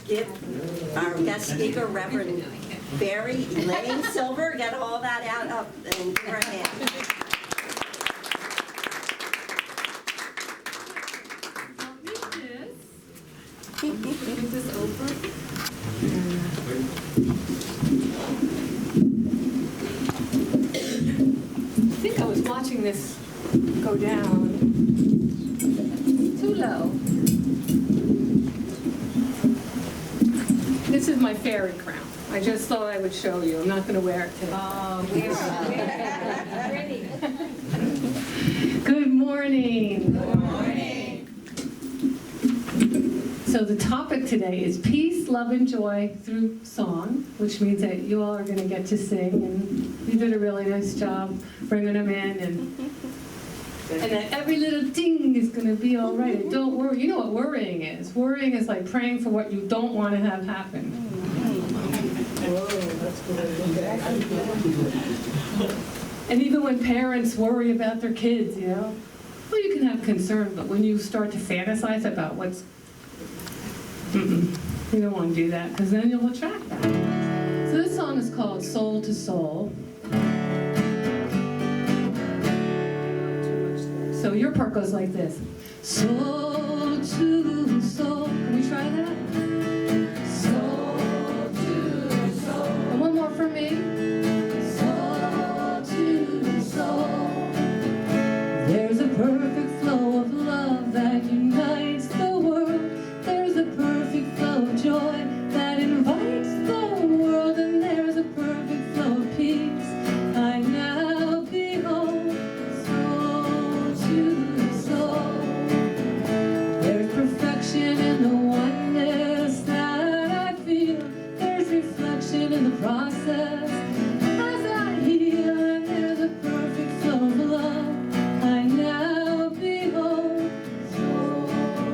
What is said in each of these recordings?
give our guest speaker, Reverend Faerie Elaine Silver, get all that out up and give her a hand. Is this over? I think I was watching this go down. Too low. This is my fairy crown. I just thought I would show you. I'm not going to wear it today. Oh, pretty. Good morning. Good morning. So the topic today is peace, love, and joy through song, which means that you all are going to get to sing, and you did a really nice job bringing them in, and that every little ding is going to be all right. And don't worry. You know what worrying is? Worrying is like praying for what you don't want to have happen. And even when parents worry about their kids, you know, well, you can have concern, but when you start to fantasize about what's you don't want to do that, because then you'll attract that. So this song is called Soul to Soul. So your part goes like this. Soul to soul. Can we try that? Soul to soul. And one more for me. Soul to soul. There's a perfect flow of love that unites the world. There's a perfect flow of joy that invites the world, and there's a perfect flow of peace. I now behold soul to soul. There's perfection in the oneness that I feel. There's reflection in the process as I heal, and there's a perfect flow of love. I now behold soul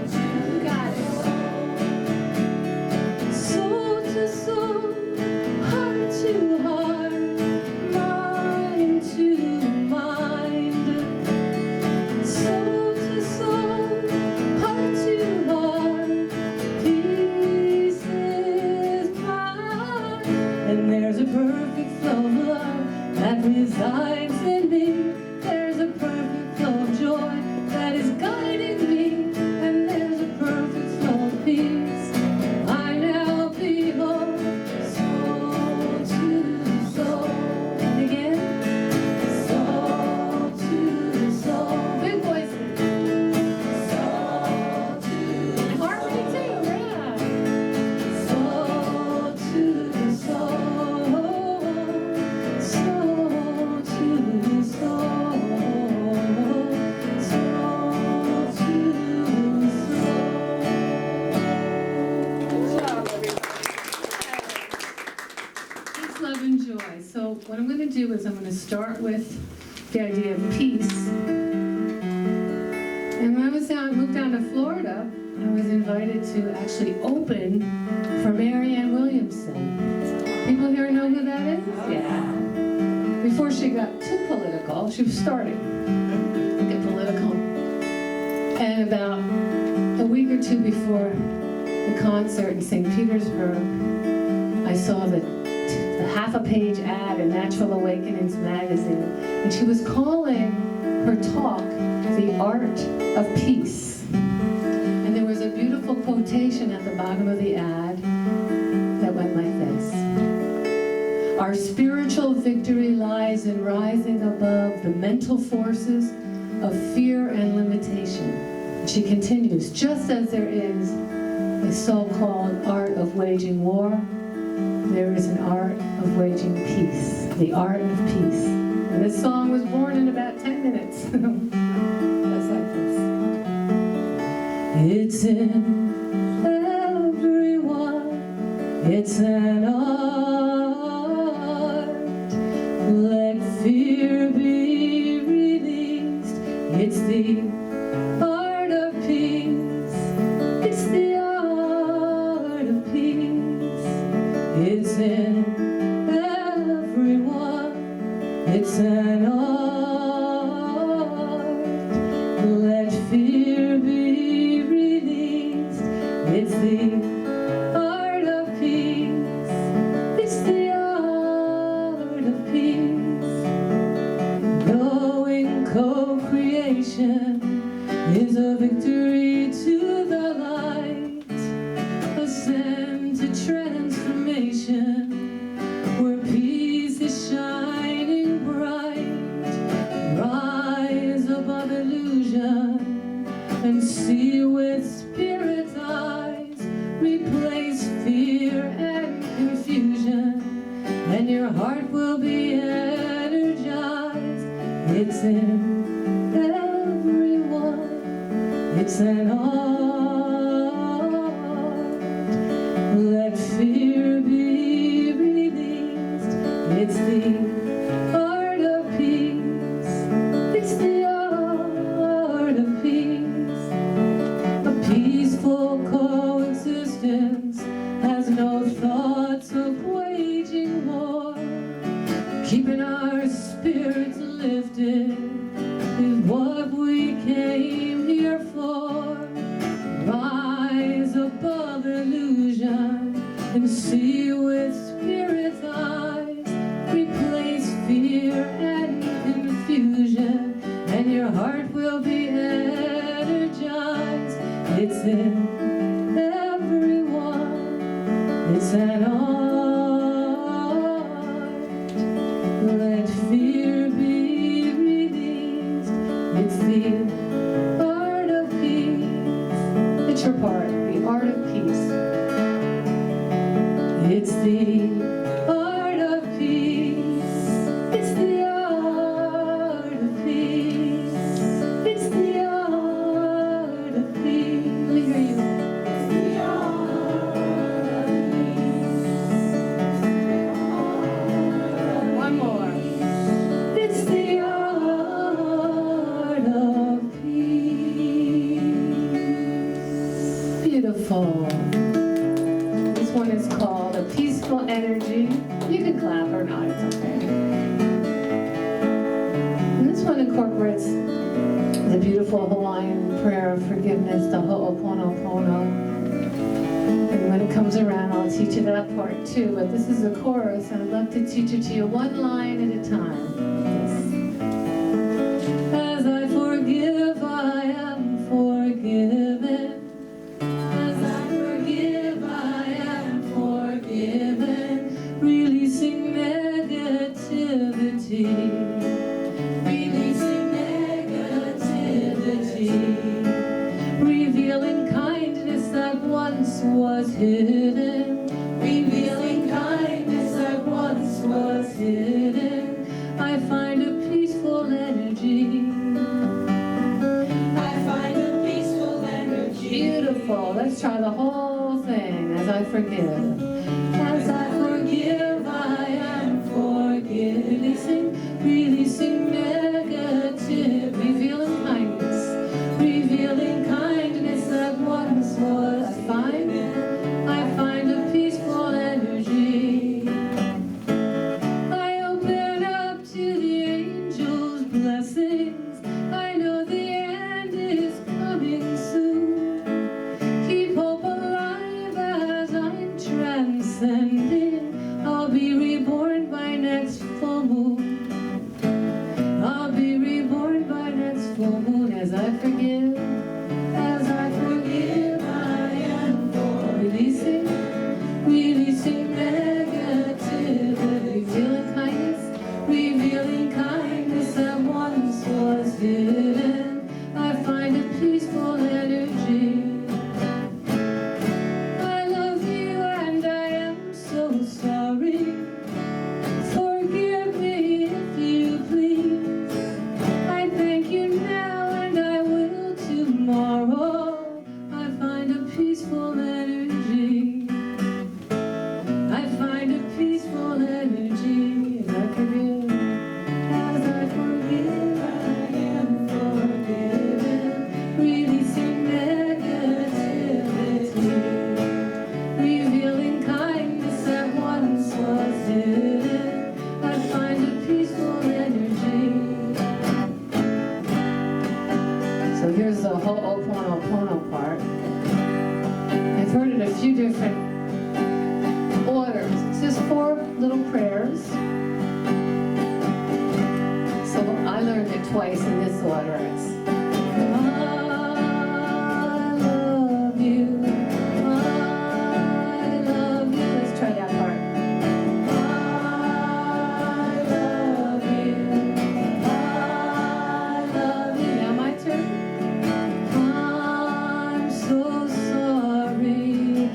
to God. Soul to soul, heart to heart, mind to mind. Soul to soul, heart to heart, peace is mine. And there's a perfect flow of love that resides in me. There's a perfect flow of joy that is guiding me. And there's a perfect flow of peace. I now behold soul to soul. And again, soul to soul. Big voices. Soul to harmony too, yeah. Soul to soul. Soul to soul. Soul to soul. Good job, everybody. Peace, love, and joy. So what I'm going to do is I'm going to start with the idea of peace. And when I moved down to Florida, I was invited to actually open for Marianne Williamson. People here know who that is? Yeah. Before she got too political, she was starting to get political. And about a week or two before the concert in St. Petersburg, I saw the half-a-page ad in Natural Awakenings magazine, and she was calling her talk The Art of Peace. And there was a beautiful quotation at the bottom of the ad that went like this. Our spiritual victory lies in rising above the mental forces of fear and limitation. And she continues, just as there is a so-called art of waging war, there is an art of waging peace, the art of peace. And this song was born in about 10 minutes. That's like this. It's in everyone, it's an art. Let fear be released, it's the art of peace, it's the art of peace. It's in everyone, it's an art. Let fear be released, it's the art replace fear and confusion, and your heart will be energized. It's in everyone, it's an art. Let fear be released. It's the art of peace. It's the art of peace. A peaceful coexistence has no thoughts of waging war. Keeping our spirits lifted is what we came here for. Rise above illusion and see with spirit's eyes. Replace fear and confusion, and your heart will be energized. It's in everyone, it's an art. Let fear be released. It's the art of peace. It's your part, the art of peace. It's the art of peace. It's the art of peace. It's the art of peace. Let me hear you. It's the art of peace. One more. It's the art of peace. Beautiful. This one is called A Peaceful Energy. You can clap or not, it's okay. And this one incorporates the beautiful Hawaiian prayer of forgiveness, the Ho'oponopono. And when it comes around, I'll teach you that part too. But this is the chorus, and I'd love to teach it to you one line at a time. As I forgive, I am forgiven. As I forgive, I am forgiven. Releasing negativity. Releasing negativity. Revealing kindness that once was hidden. Revealing kindness that once was hidden. I find a peaceful energy. I find a peaceful energy. Beautiful. Let's try the whole thing. As I forgive. As I forgive, I am forgiven. Releasing negative. Revealing kindness. Revealing kindness that once was. I find a peaceful energy. I open up to the angels' blessings. I know the end is coming soon. Keep hope alive as I'm transcending. I'll be reborn by next full moon. I'll be reborn by next full moon. As I forgive, as I forgive, I am for releasing negativity, revealing kindness that once was hidden. I find a peaceful energy. I love you and I am so sorry. Forgive me if you please. I thank you now and I will tomorrow. I find a peaceful energy. I find a peaceful energy. As I forgive, as I forgive, I am forgiven. Releasing negativity, revealing kindness that once was hidden. I find a peaceful energy. So here's the Ho'oponopono part. I've heard it a few different orders. It's just 4 little prayers. So I learned it twice in this order. It's I love you. I love you. Let's try that part. I love you. I love you. Now my turn. I'm so sorry.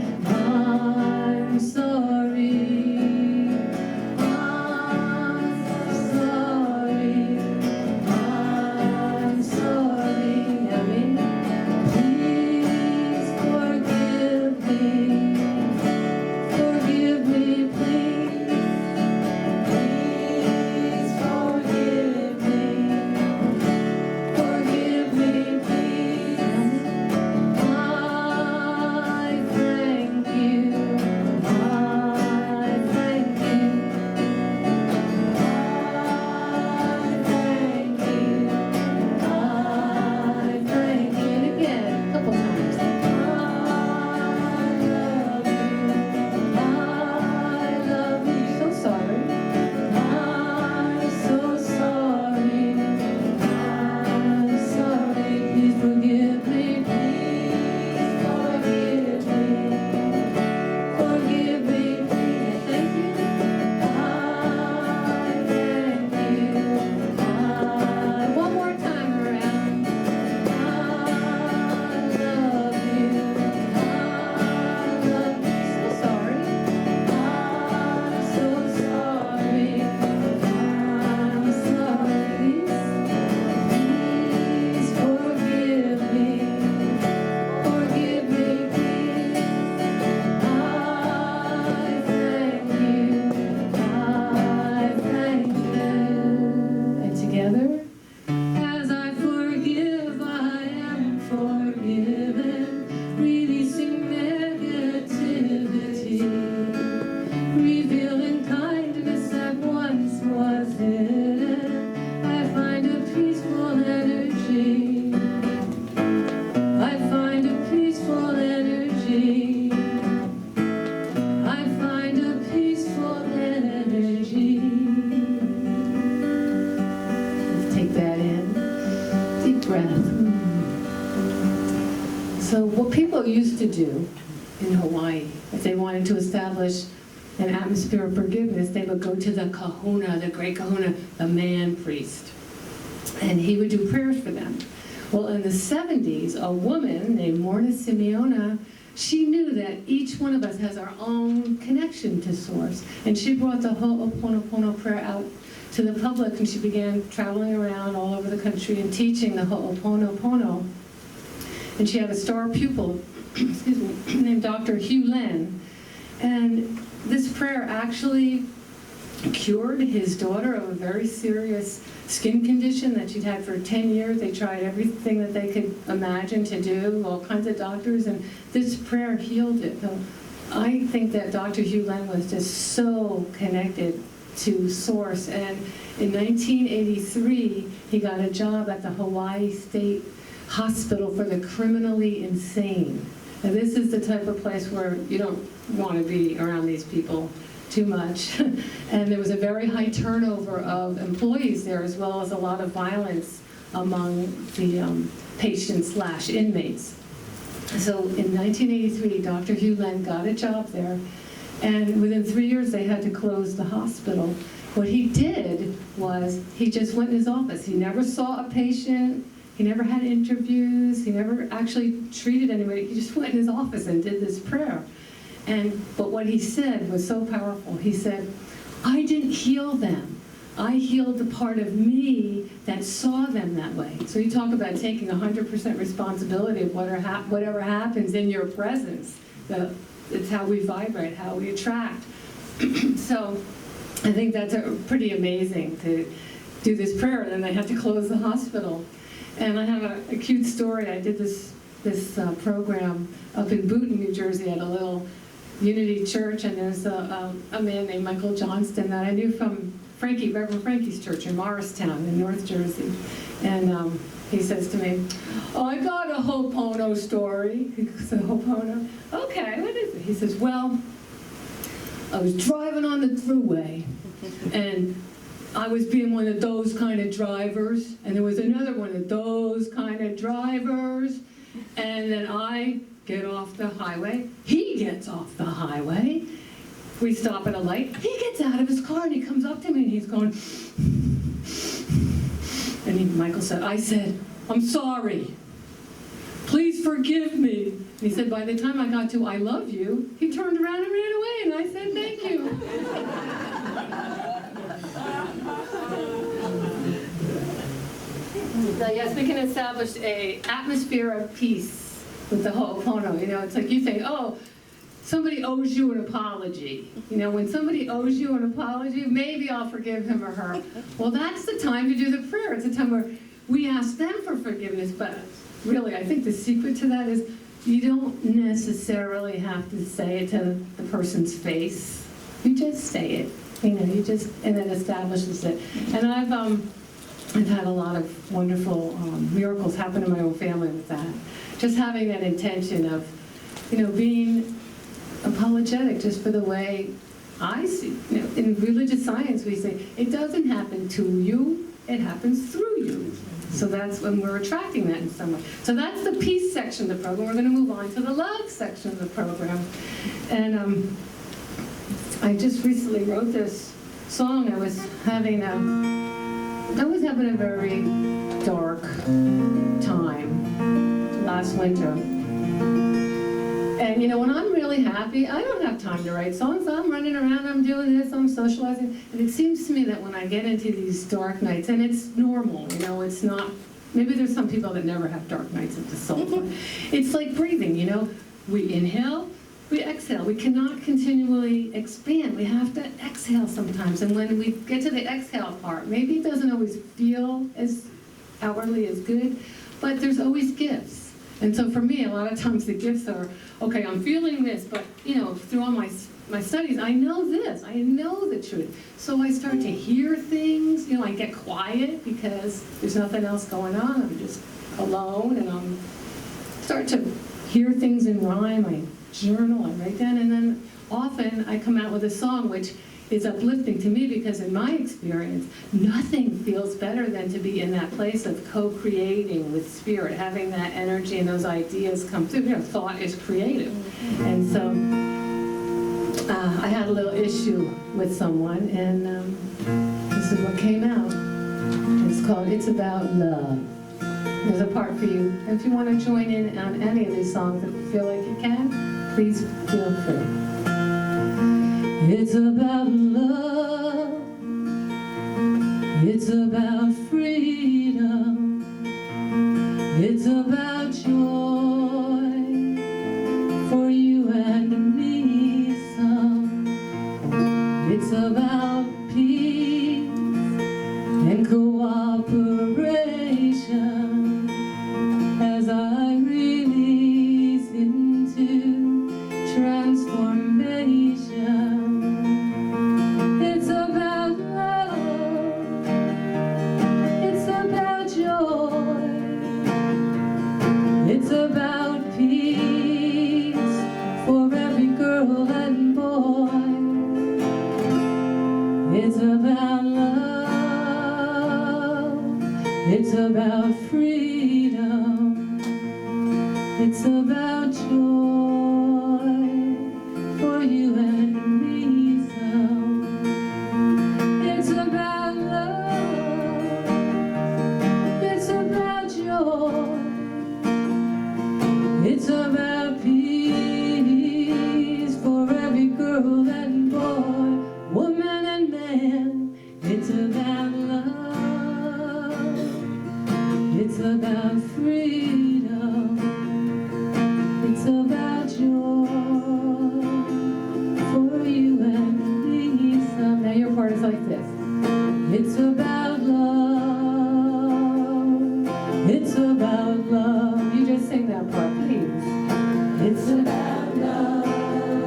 people used to do in Hawaii, if they wanted to establish an atmosphere of forgiveness, they would go to the kahuna, the great kahuna, the man priest. And he would do prayers for them. Well, in the 70s, a woman named Morna Simeona, she knew that each one of us has our own connection to Source. And she brought the Ho'oponopono prayer out to the public, and she began traveling around all over the country and teaching the Ho'oponopono. And she had a star pupil, excuse me, named Dr. Hugh Len. And this prayer actually cured his daughter of a very serious skin condition that she'd had for 10 years. They tried everything that they could imagine to do, all kinds of doctors, and this prayer healed it. So I think that Dr. Hugh Len was just so connected to Source. And in 1983, he got a job at the Hawaii State Hospital for the Criminally Insane. Now, this is the type of place where you don't want to be around these people too much. And there was a very high turnover of employees there, as well as a lot of violence among the patients/inmates. So in 1983, Dr. Hugh Len got a job there, and within 3 years they had to close the hospital. What he did was he just went in his office. He never saw a patient, he never had interviews, he never actually treated anybody. He just went in his office and did this prayer. But what he said was so powerful. He said, I didn't heal them. I healed the part of me that saw them that way. So you talk about taking 100% responsibility of whatever happens in your presence. It's how we vibrate, how we attract. So I think that's pretty amazing to do this prayer, and then they had to close the hospital. And I have a cute story. I did this program up in Boonton, New Jersey, at a little Unity Church, and there's a man named Michael Johnston that I knew from Reverend Frankie's church in Morristown in North Jersey. And he says to me, oh, I got a Ho'opono story. He said, Ho'opono? Okay, what is it? He says, well, I was driving on the thruway, and I was being one of those kind of drivers, and there was another one of those kind of drivers, and then I get off the highway, he gets off the highway, we stop at a light, he gets out of his car and he comes up to me and he's going, and Michael said, I said, I'm sorry, please forgive me. And he said, by the time I got to I love you, he turned around and ran away, and I said, thank you. So yes, we can establish an atmosphere of peace with the Ho'opono. You know, it's like you think, oh, somebody owes you an apology. You know, when somebody owes you an apology, maybe I'll forgive him or her. Well, that's the time to do the prayer. It's a time where we ask them for forgiveness, but really, I think the secret to that is you don't necessarily have to say it to the person's face. You just say it. You know, and it establishes it. And I've had a lot of wonderful miracles happen in my own family with that. Just having that intention of, you know, being apologetic just for the way I see. You know, in religious science, we say it doesn't happen to you; it happens through you. So that's when we're attracting that in some way. So that's the peace section of the program. We're going to move on to the love section of the program. And I just recently wrote this song. I was having a very dark time last winter. And you know, when I'm really happy, I don't have time to write songs. I'm running around, I'm doing this, I'm socializing. And it seems to me that when I get into these dark nights, and it's normal, you know, it's not, maybe there's some people that never have dark nights at the soul. It's like breathing, you know. We inhale, we exhale. We cannot continually expand. We have to exhale sometimes. And when we get to the exhale part, maybe it doesn't always feel as outwardly as good, but there's always gifts. And so for me, a lot of times the gifts are, okay, I'm feeling this, but you know, through all my studies, I know this, I know the truth. So I start to hear things, you know, I get quiet because there's nothing else going on. I'm just alone, and I'm start to hear things in rhyme. I journal, I write down, and then often I come out with a song which is uplifting to me, because in my experience, nothing feels better than to be in that place of co-creating with spirit, having that energy and those ideas come through. Thought is creative. And so I had a little issue with someone, and this is what came out. It's called It's About Love. There's a part for you. If you want to join in on any of these songs, if you feel like you can, please feel free. It's about love. It's about freedom. It's about joy for you and me some. It's about peace and cooperation as I release into transformation. It's about love. It's about joy. It's about peace for every girl and boy. It's about love. It's about freedom. It's about joy for you and me some. It's about love. It's about joy. It's about peace for every girl and boy, woman and man. It's about love. It's about freedom. It's about joy for you and me some. Now your part is like this. It's about love. It's about love. You just sing that part, please. It's about love.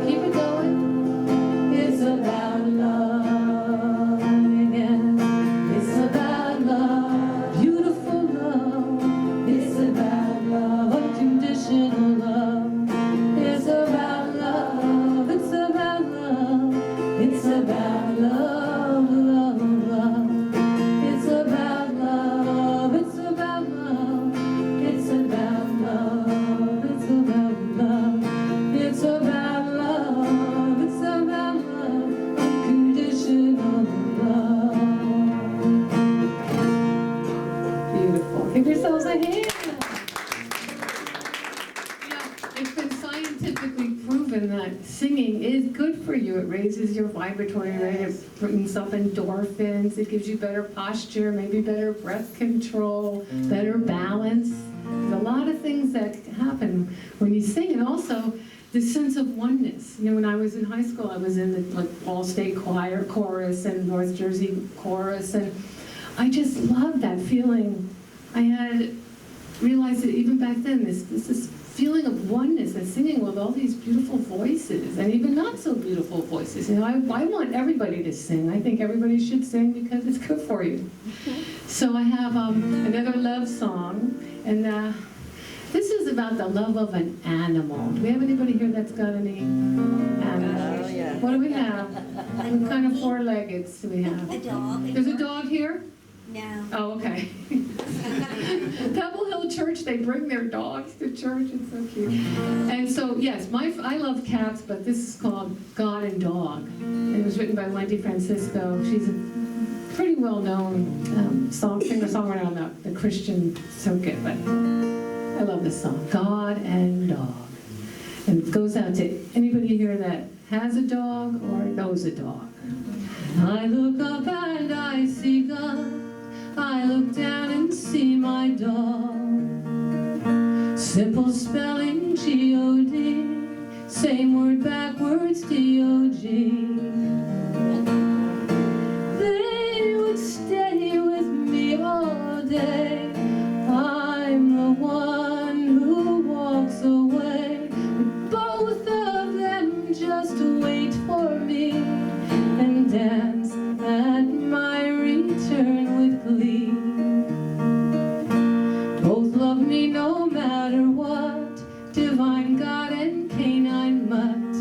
Keep it going. It's about love again. It's about love. Beautiful love. It's about love. Unconditional love. It's about love. It's about love. It's about love, love, love. It's about love. It's about love. It's about love. It's about love. It's about love. It's about love. Unconditional love. Beautiful. Give yourselves a hand. It's been scientifically proven that singing is good for you. It raises your vibratory rate, it brings up endorphins, it gives you better posture, maybe better breath control, better balance. There's a lot of things that happen when you sing, and also the sense of oneness. You know, when I was in high school, I was in the all-state choir chorus and North Jersey chorus, and I just loved that feeling. I had realized that even back then, this feeling of oneness and singing with all these beautiful voices, and even not so beautiful voices. You know, I want everybody to sing. I think everybody should sing because it's good for you. So I have another love song, and this is about the love of an animal. Do we have anybody here that's got any animals? Oh, yeah. What do we have? What kind of four-leggeds do we have? A dog. There's a dog here? No. Oh, okay. Pebble Hill Church, they bring their dogs to church. It's so cute. And so, yes, I love cats, but this is called God and Dog. And it was written by Wendy Francisco. She's a pretty well-known singer-songwriter on the Christian circuit, but I love this song, God and Dog. And it goes out to anybody here that has a dog or knows a dog. I look up and I see God. I look down and see my dog. Simple spelling, G-O-D. Same word backwards, D-O-G. They would stay with me all day. I'm the one who walks away. Both of them just wait for me and dance at my return with glee. Both love me no matter what, divine God and canine mutt.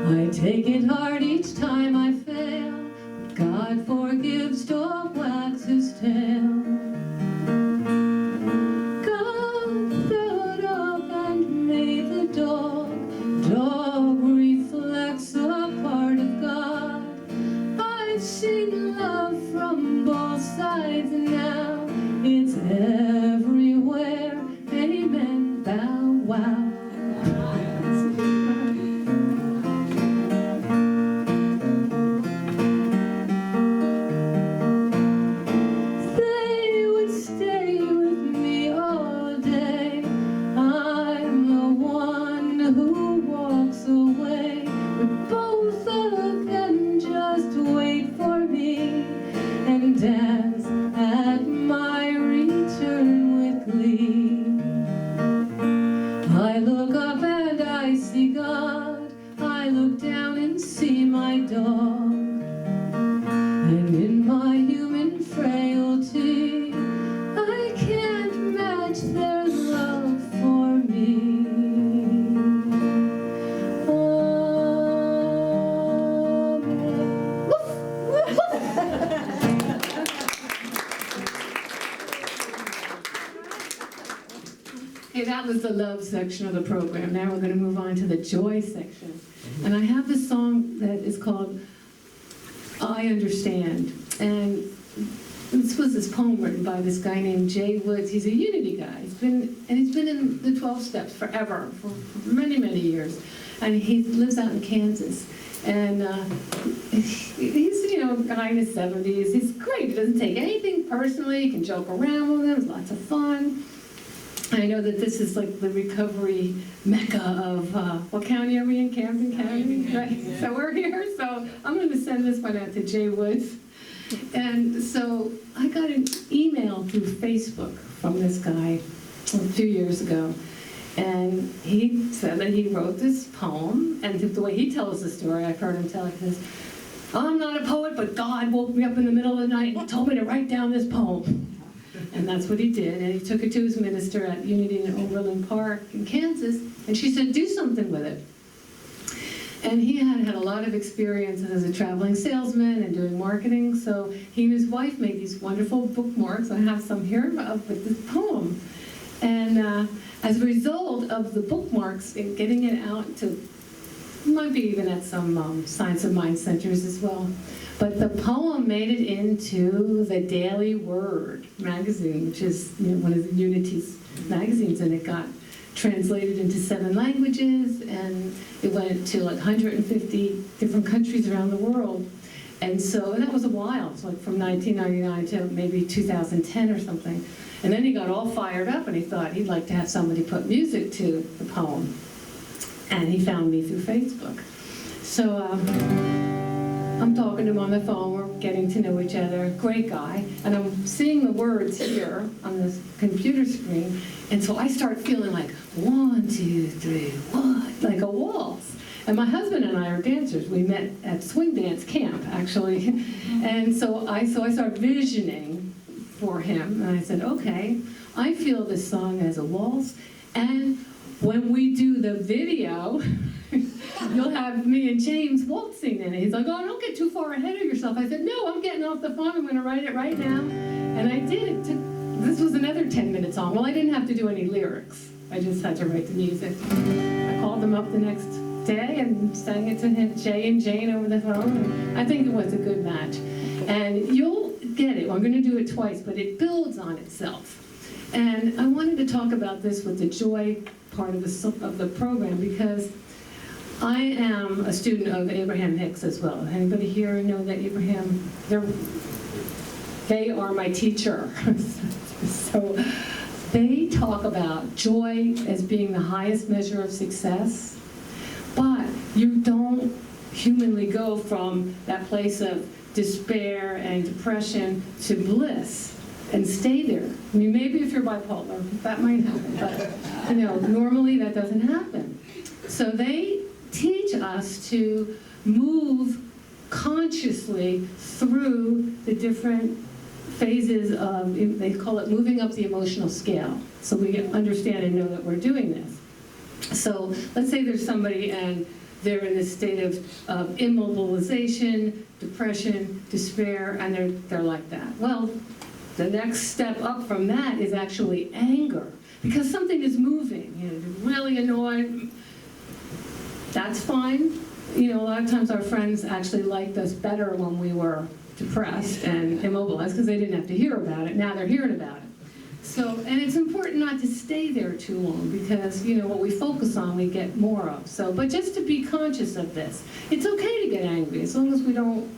I take it hard each each time I fail, God forgives, dog wags his tail. God showed up and made the dog. Dog reflects a part of God. I've seen love from both sides now. It's everywhere. Amen. Bow wow. They would stay with me all day. I'm the one who walks away, but both of them just wait for me and dance at my return with glee. I look up and I see God. I look down and see my dog. And in my human frailty, I can't match their love for me. Amen. Woof, Okay, that was the love section of the program. Now we're going to move on to the joy section. And I have this song that is called I Understand. And this was this poem written by this guy named Jay Woods. He's a Unity guy. He's been in the 12 steps forever, for many, many years. And he lives out in Kansas. And he's, a guy in his 70s. He's great. He doesn't take anything personally. He can joke around with him. It's lots of fun. I know that this is like the recovery mecca of, what county are we in? Camden County? Right. So we're here. So I'm going to send this one out to Jay Woods. And so I got an email through Facebook from this guy a few years ago. And he said that he wrote this poem. And the way he tells the story, I've heard him tell it, because I'm not a poet, but God woke me up in the middle of the night and told me to write down this poem. And that's what he did. And he took it to his minister at Unity in Overland Park in Kansas. And she said, do something with it. And he had a lot of experience as a traveling salesman and doing marketing. So he and his wife made these wonderful bookmarks. I have some here with this poem. And as a result of the bookmarks and getting it out to, might be even at some Science of Mind centers as well. But the poem made it into the Daily Word magazine, which is one of the Unity's magazines, and it got translated into 7 languages, and it went to like 150 different countries around the world. And so that was a while. It's like from 1999 to maybe 2010 or something. And then he got all fired up, and he thought he'd like to have somebody put music to the poem. And he found me through Facebook. So I'm talking to him on the phone, we're getting to know each other, great guy, and I'm seeing the words here on this computer screen, and so I start feeling like 1, 2, 3, 1, like a waltz. And my husband and I are dancers. We met at swing dance camp, actually. And so I start visioning for him, and I said, okay, I feel this song as a waltz, and when we do the video, you'll have me and James waltzing in it. He's like, oh, don't get too far ahead of yourself. I said, no, I'm getting off the phone. I'm going to write it right now. And I did it. This was another 10-minute song. Well, I didn't have to do any lyrics. I just had to write the music. I called them up the next day and sang it to him, Jay and Jane over the phone. And I think it was a good match. And you'll get it. I'm going to do it twice, but it builds on itself. And I wanted to talk about this with the joy part of the program, because I am a student of Abraham Hicks as well. Anybody here know that Abraham? They are my teacher. So they talk about joy as being the highest measure of success, but you don't humanly go from that place of despair and depression to bliss and stay there. I mean, maybe if you're bipolar, that might happen, but normally that doesn't happen. So they teach us to move consciously through the different phases of, they call it moving up the emotional scale. So we understand and know that we're doing this. So let's say there's somebody and they're in a state of immobilization, depression, despair, and they're like that. Well, the next step up from that is actually anger, because something is moving. You know, they're really annoyed. That's fine. You know, a lot of times our friends actually liked us better when we were depressed and immobilized because they didn't have to hear about it. Now they're hearing about it. So, and it's important not to stay there too long because, you know, what we focus on, we get more of. So, but just to be conscious of this. It's okay to get angry as long as we don't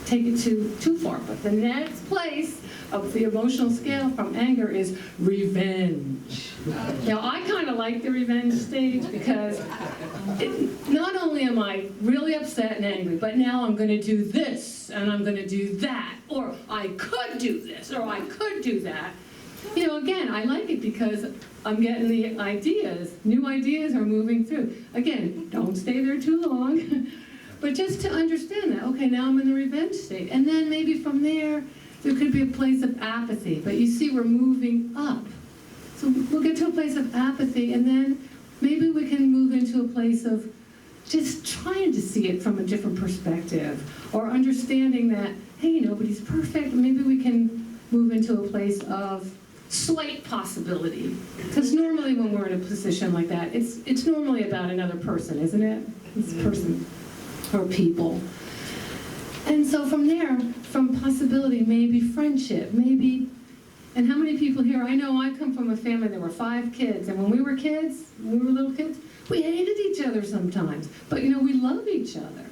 take it too far. But the next place of the emotional scale from anger is revenge. Now, I kind of like the revenge stage because not only am I really upset and angry, but now I'm going to do this and I'm going to do that, or I could do this, or I could do that. You know, again, I like it because I'm getting the ideas. New ideas are moving through. Again, don't stay there too long. But just to understand that, okay, now I'm in the revenge state. And then maybe from there could be a place of apathy. But you see, we're moving up. So we'll get to a place of apathy, and then maybe we can move into a place of just trying to see it from a different perspective, or understanding that, hey, nobody's perfect. Maybe we can move into a place of slight possibility. Because normally when we're in a position like that, it's normally about another person, isn't it? It's a person or people. And so from there, from possibility, maybe friendship, maybe, and how many people here, I know I come from a family, there were 5 kids, and when we were kids, when we were little kids, we hated each other sometimes, but you know, we love each other.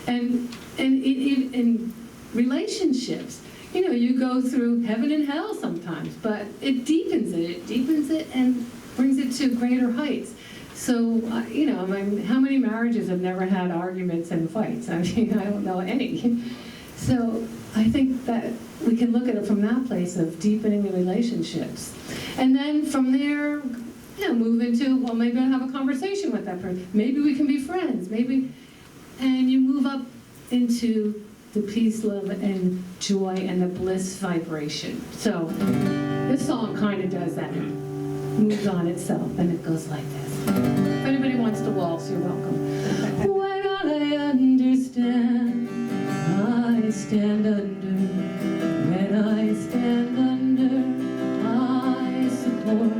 And in relationships, you know, you go through heaven and hell sometimes, but it deepens it and brings it to greater heights. So, you know, I mean, how many marriages have never had arguments and fights? I mean, I don't know any. So I think that we can look at it from that place of deepening the relationships. And then from there, you know, move into, well, maybe I'll have a conversation with that person. Maybe we can be friends, maybe. And you move up into the peace, love, and joy, and the bliss vibration. So this song kind of does that. Moves on itself, and it goes like this. If anybody wants to waltz, you're welcome. When I understand, I stand under. When I stand under, I support.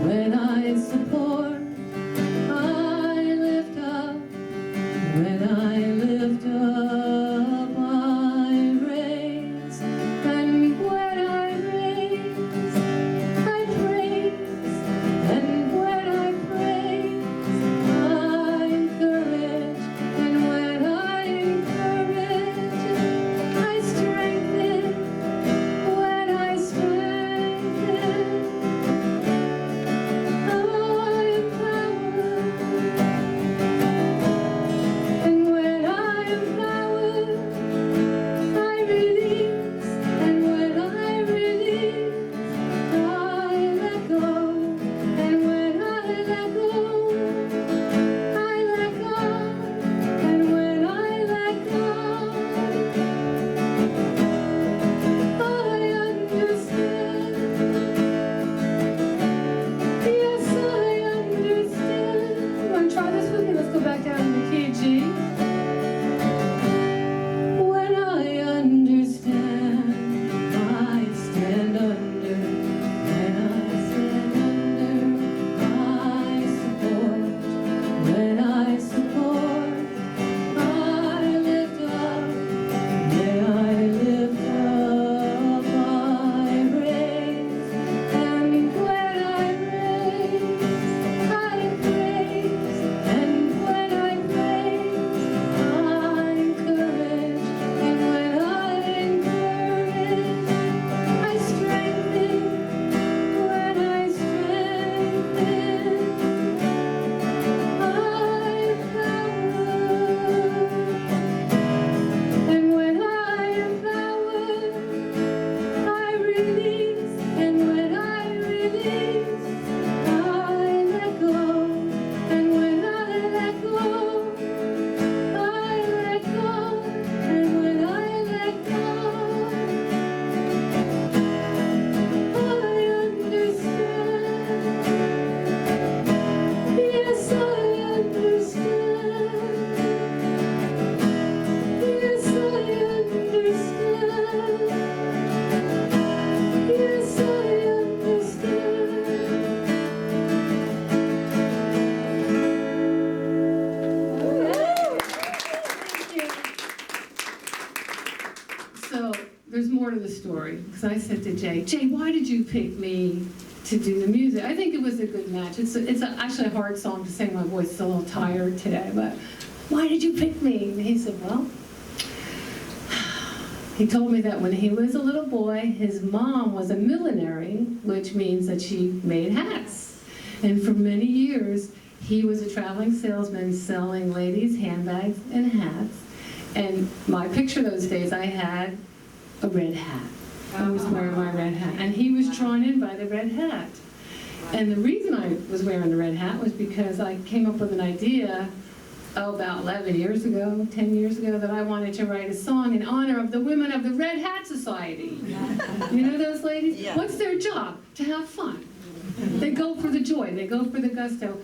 When I support, I lift up. When I lift up, I raise. And when I raise, I praise. And when I praise, I more to the story, because I said to Jay, why did you pick me to do the music? I think it was a good match. It's actually a hard song to sing. My voice is a little tired today, but why did you pick me? And he said, well, he told me that when he was a little boy, his mom was a millinery, which means that she made hats. And for many years, he was a traveling salesman selling ladies' handbags and hats. And my picture those days, I had a red hat. I was wearing my red hat. And he was drawn in by the red hat. And the reason I was wearing the red hat was because I came up with an idea about 11 years ago, 10 years ago, that I wanted to write a song in honor of the women of the Red Hat Society. You know those ladies? Yeah. What's their job? To have fun. They go for the joy, they go for the gusto,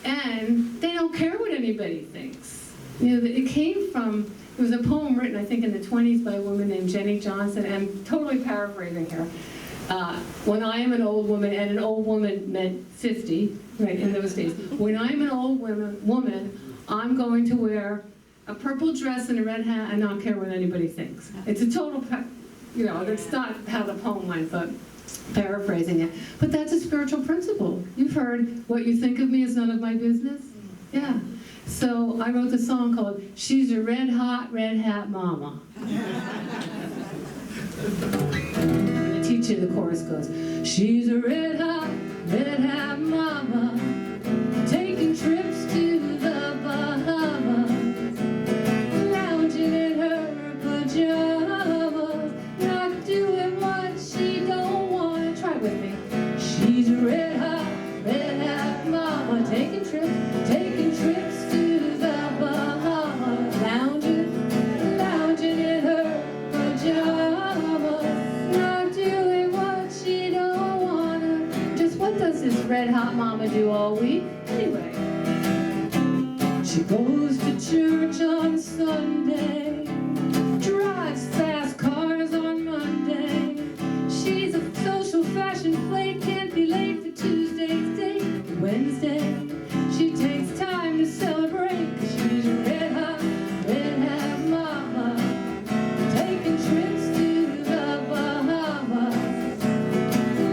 and they don't care what anybody thinks. You know, it came from, it was a poem written, I think, in the 20s by a woman named Jenny Johnson, and I'm totally paraphrasing here. When I am an old woman, and an old woman meant 50, right, in those days. When I'm an old woman, I'm going to wear a purple dress and a red hat and not care what anybody thinks. It's a total, you know, that's not how the poem went, but paraphrasing it. But that's a spiritual principle. You've heard, what you think of me is none of my business? Yeah. So I wrote the song called She's a Red Hot Red Hat Mama. The teacher, the chorus goes, she's a red hot mama, taking trips to the Bahamas, lounging in her pajamas, not doing what she don't want. Try with me. She's a red hot mama, taking trips to the Bahamas, lounging in her pajamas, not doing what she don't wanna. Just what does this red hot mama do all week? Anyway, she goes to church on Sunday, drives fast cars on Monday. She's a social fashion plate, can't be late for Tuesday's date. Wednesday, she takes time to celebrate, 'cause she's a red hot mama, taking trips to the Bahamas,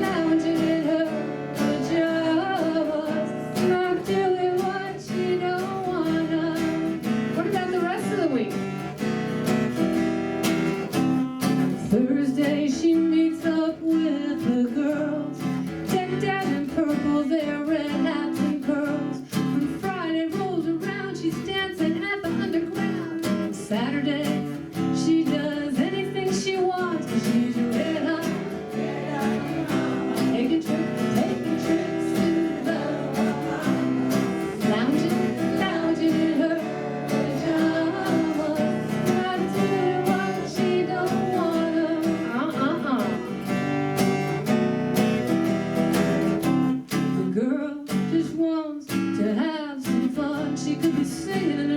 lounging in her pajamas, not doing what she don't wanna. What about the rest of the week? Thursday she meets up with the girls, decked out in purple, their red hats and pearls. When Friday rolls around, she's dancing at the underground. Saturday, she does anything she wants, 'cause she's a red hot mama, taking trips to the Bahamas, lounging in her pajamas, not doing what she don't wanna. The girl just wants to have some fun. She could be singing